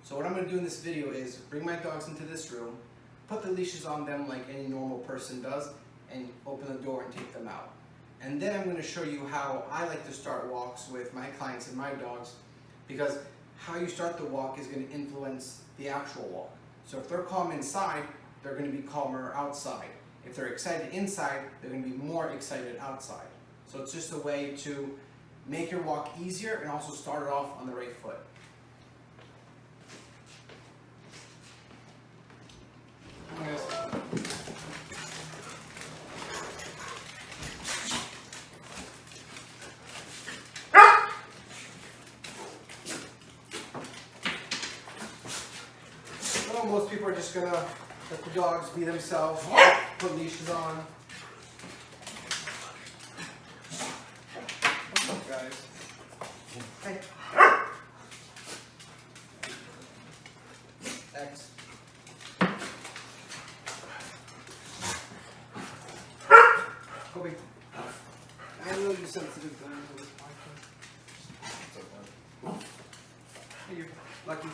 So what I'm going to do in this video is bring my dogs into this room, put the leashes on them like any normal person does, and open the door and take them out. And then I'm going to show you how I like to start walks with my clients and my dogs, because how you start the walk is going to influence the actual walk. So if they're calm inside, they're going to be calmer outside. If they're excited inside, they're going to be more excited outside. So it's just a way to make your walk easier and also start it off on the right foot. Come on, guys. Well, most people are just gonna let the dogs be themselves, put leashes on. What's up, guys? Hey. X. Kobe. I know you're sensitive to this podcast. What's up, bud? Hey, you. Lucky.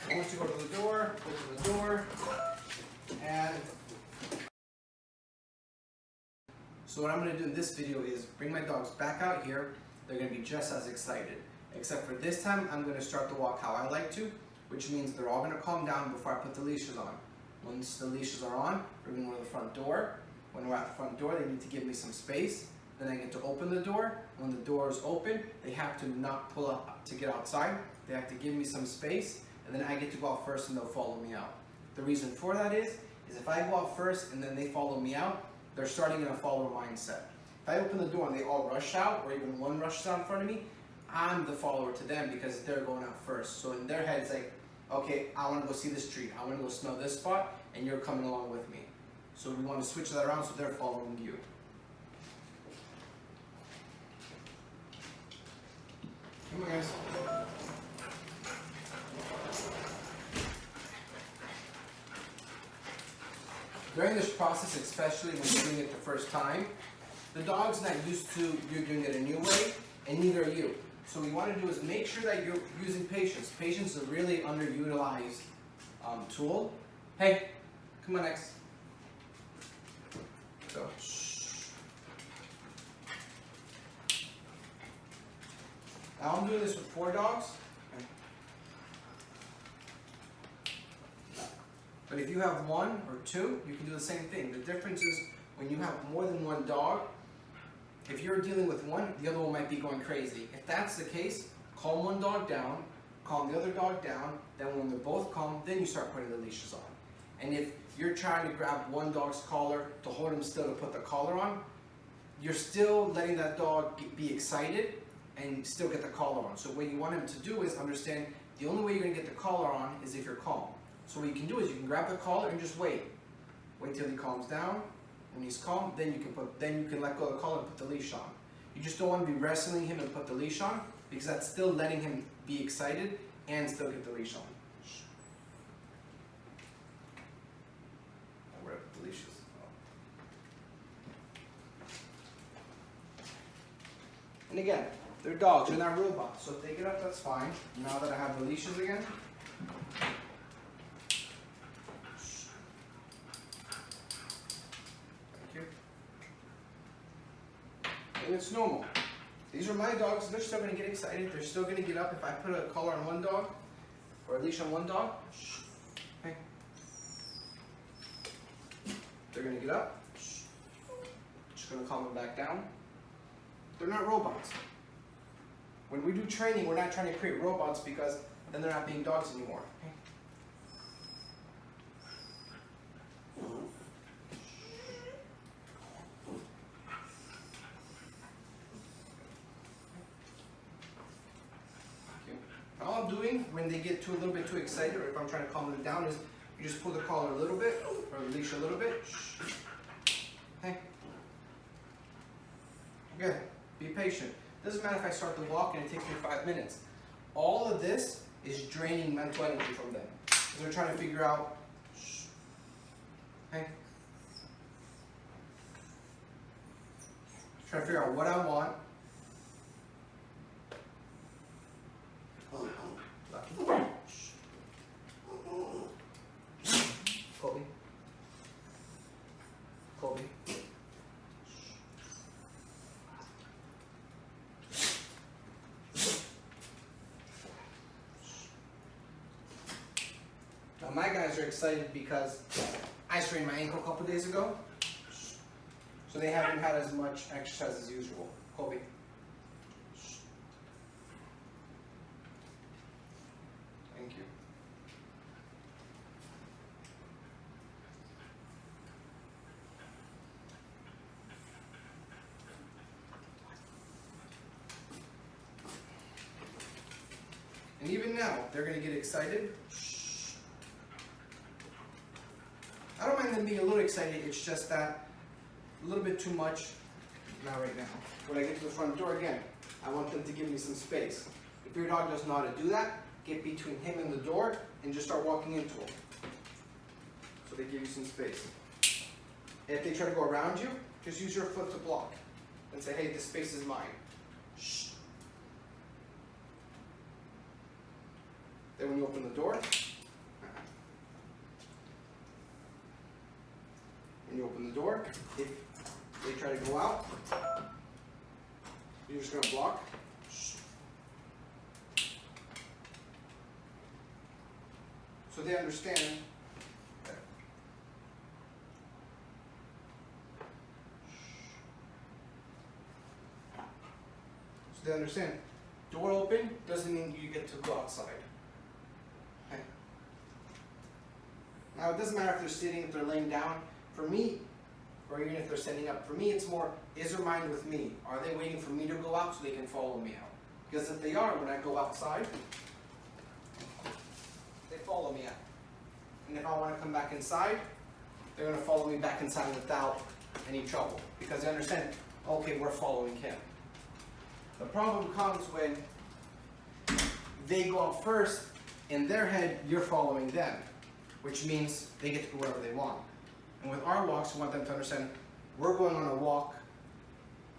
Once you go to the door, open the door, and so what I'm going to do in this video is bring my dogs back out here. They're going to be just as excited, except for this time I'm going to start the walk how I like to, which means they're all going to calm down before I put the leashes on. Once the leashes are on, we're going to go to the front door. When we're at the front door, they need to give me some space. Then I get to open the door. When the door is open, they have to not pull up to get outside. They have to give me some space. And then I get to go out first and they'll follow me out. The reason for that is if I go out first and then they follow me out, they're starting in a follower mindset. If I open the door and they all rush out, or even one rushes out in front of me, I'm the follower to them because they're going out first. So in their head, it's like, okay, I want to go see this street, I want to go smell this spot, and you're coming along with me. So we want to switch that around so they're following you. Come on, guys. During this process, especially when you're doing it the first time, the dog's not used to you doing it a new way, and neither are you. So what we want to do is make sure that you're using patience. Patience is a really underutilized tool. Hey, come on, X. Go. Now I'm doing this with 4 dogs. But if you have 1 or 2, you can do the same thing. The difference is when you have more than 1 dog, if you're dealing with one, the other one might be going crazy. If that's the case, calm one dog down, calm the other dog down, then when they're both calm, then you start putting the leashes on. And if you're trying to grab one dog's collar to hold him still to put the collar on, you're still letting that dog be excited and still get the collar on. So what you want him to do is understand the only way you're going to get the collar on is if you're calm. So what you can do is you can grab the collar and just wait. Wait till he calms down. When he's calm, then you can let go of the collar and put the leash on. You just don't want to be wrestling him and put the leash on, because that's still letting him be excited and still get the leash on. Where are the leashes? And again, they're dogs, they're not robots. So if they get up, that's fine. Now that I have the leashes again, and it's normal. These are my dogs, they're still going to get excited, they're still going to get up. If I put a collar on one dog, or a leash on one dog, okay, they're going to get up, just going to calm them back down. They're not robots. When we do training, we're not trying to create robots, because then they're not being dogs anymore. Okay? All I'm doing when they get a little bit too excited, or if I'm trying to calm them down, is you just pull the collar a little bit, or the leash a little bit. Okay. Good. Be patient. Doesn't matter if I start the walk and it takes me 5 minutes. All of this is draining mental energy from them. because they're trying to figure out, okay? Trying to figure out what I want. Colby. Colby. Now my guys are excited because I strained my ankle a couple days ago, so they haven't had as much exercise as usual. Colby. Thank you. And even now, they're going to get excited. I don't mind them being a little excited, it's just that a little bit too much, not right now. When I get to the front door again, I want them to give me some space. If your dog doesn't know how to do that, get between him and the door and just start walking into him. So they give you some space. And if they try to go around you, just use your foot to block and say, hey, this space is mine. Shh. Then when you open the door, when you open the door, if they try to go out, you're just going to block. So they understand. So they understand. Door open doesn't mean you get to go outside. Okay. Now it doesn't matter if they're sitting, if they're laying down. For me, or even if they're standing up, for me it's more, is their mind with me? Are they waiting for me to go out so they can follow me out? Because if they are, when I go outside, they follow me out. And if I want to come back inside, they're going to follow me back inside without any trouble. Because they understand, okay, we're following him. The problem comes when they go out first, in their head, you're following them. Which means they get to go wherever they want. And with our walks, we want them to understand, we're going on a walk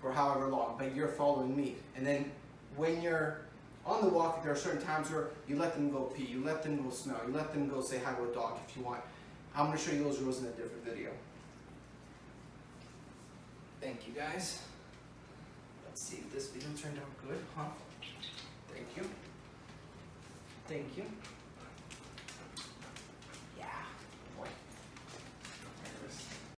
for however long, but you're following me. And then when you're on the walk, there are certain times where you let them go pee, you let them go smell, you let them go say hi to a dog if you want. I'm going to show you those rules in a different video. Thank you guys. Let's see if this video turned out good, huh? Thank you. Thank you.